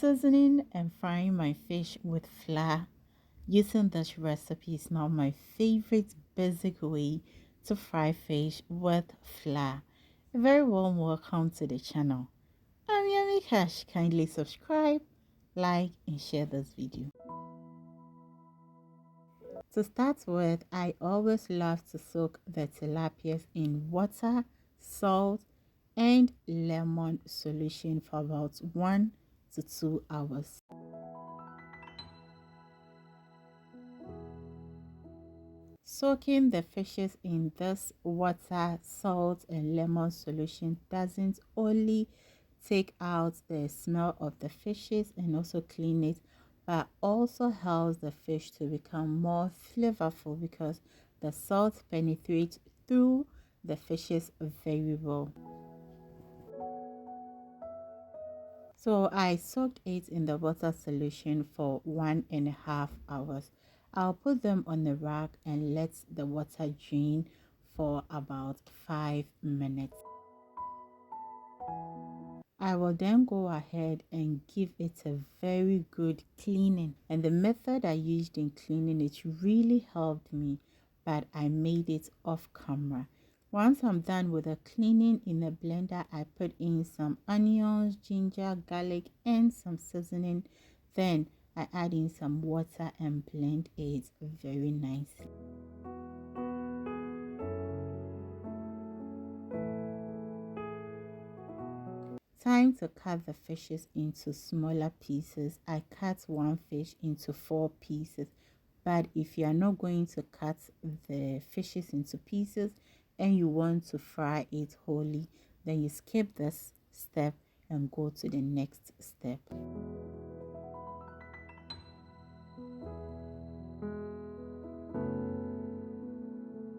Seasoning and frying my fish with flour using this recipe is now my favorite basic way to fry fish with flour. A very warm welcome to the channel. I'm Yummy Cash. Kindly subscribe, like, and share this video. To start with, I always love to soak the tilapias in water, salt, and lemon solution for about 1 to 2 hours. Soaking the fishes in this water, salt, and lemon solution doesn't only take out the smell of the fishes and also clean it, but also helps the fish to become more flavorful because the salt penetrates through the fishes very well. So I soaked it in the water solution for 1.5 hours. I'll put them on the rack and let the water drain for about 5 minutes. I will then go ahead and give it a very good cleaning. And the method I used in cleaning it really helped me, but I made it off camera. Once I'm done with the cleaning in a blender, I put in some onions, ginger, garlic, and some seasoning. Then I add in some water and blend it very nicely. Time to cut the fishes into smaller pieces. I cut one fish into 4 pieces. But if you are not going to cut the fishes into pieces and you want to fry it wholly, then you skip this step and go to the next step.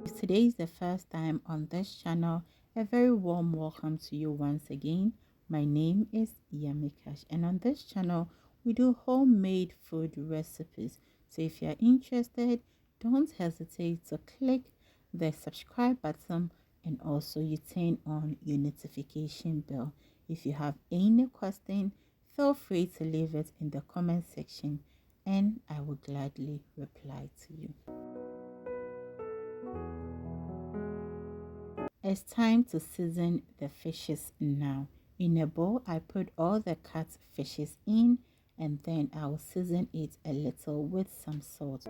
If today is the first time on this channel, a very warm welcome to you once again. My name is Yummy Cash, and on this channel we do homemade food recipes. So if you're interested, don't hesitate to click the subscribe button and also you turn on your notification bell. If you have any question, feel free to leave it in the comment section and I will gladly reply to you. It's time to season the fishes now. In a bowl, I put all the cut fishes in and then I'll season it a little with some salt.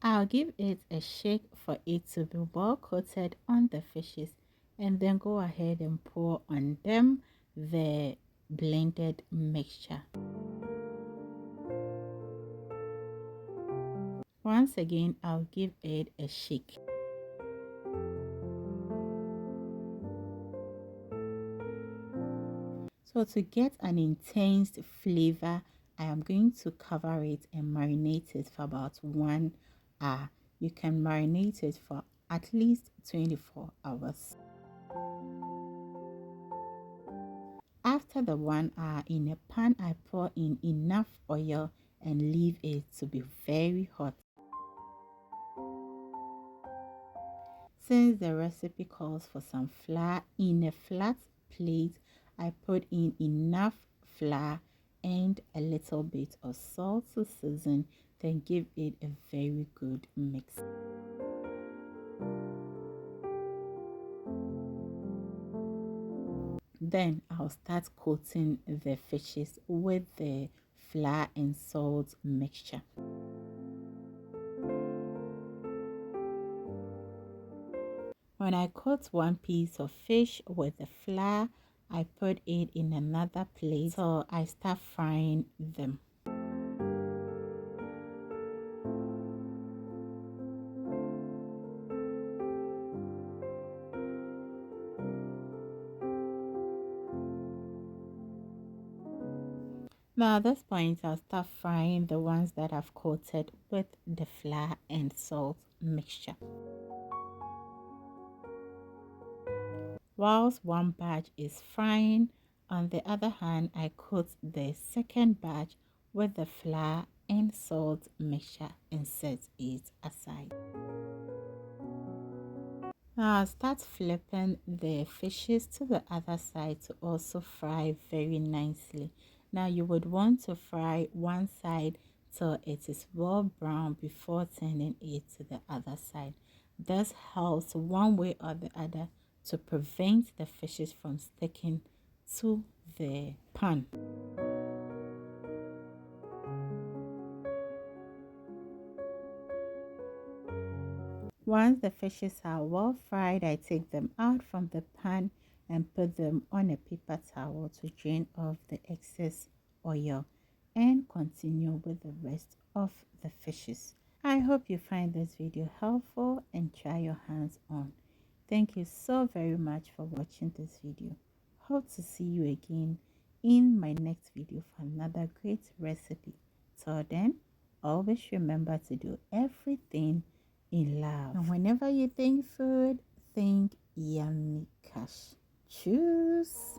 I'll give it a shake for it to be well coated on the fishes and then go ahead and pour on them the blended mixture. Once again, I'll give it a shake. So to get an intense flavor, I am going to cover it and marinate it for about 1 hour. You can marinate it for at least 24 hours. After the 1 hour, in a pan, I pour in enough oil and leave it to be very hot. Since the recipe calls for some flour, in a flat plate, I put in enough flour and a little bit of salt to season, then give it a very good mix. Then I'll start coating the fishes with the flour and salt mixture. When I coat one piece of fish with the flour, I put it in another plate so I start frying them. Now at this point, I'll start frying the ones that I've coated with the flour and salt mixture. Whilst one batch is frying, on the other hand, I coat the second batch with the flour and salt mixture and set it aside. Now start flipping the fishes to the other side to also fry very nicely. Now you would want to fry one side till it is well brown before turning it to the other side. This helps one way or the other to prevent the fishes from sticking to the pan. Once the fishes are well fried, I take them out from the pan and put them on a paper towel to drain off the excess oil and continue with the rest of the fishes. I hope you find this video helpful and try your hands on. Thank you so very much for watching this video. Hope to see you again in my next video for another great recipe. Till then, always remember to do everything in love. And whenever you think food, think yummy cash. Choose.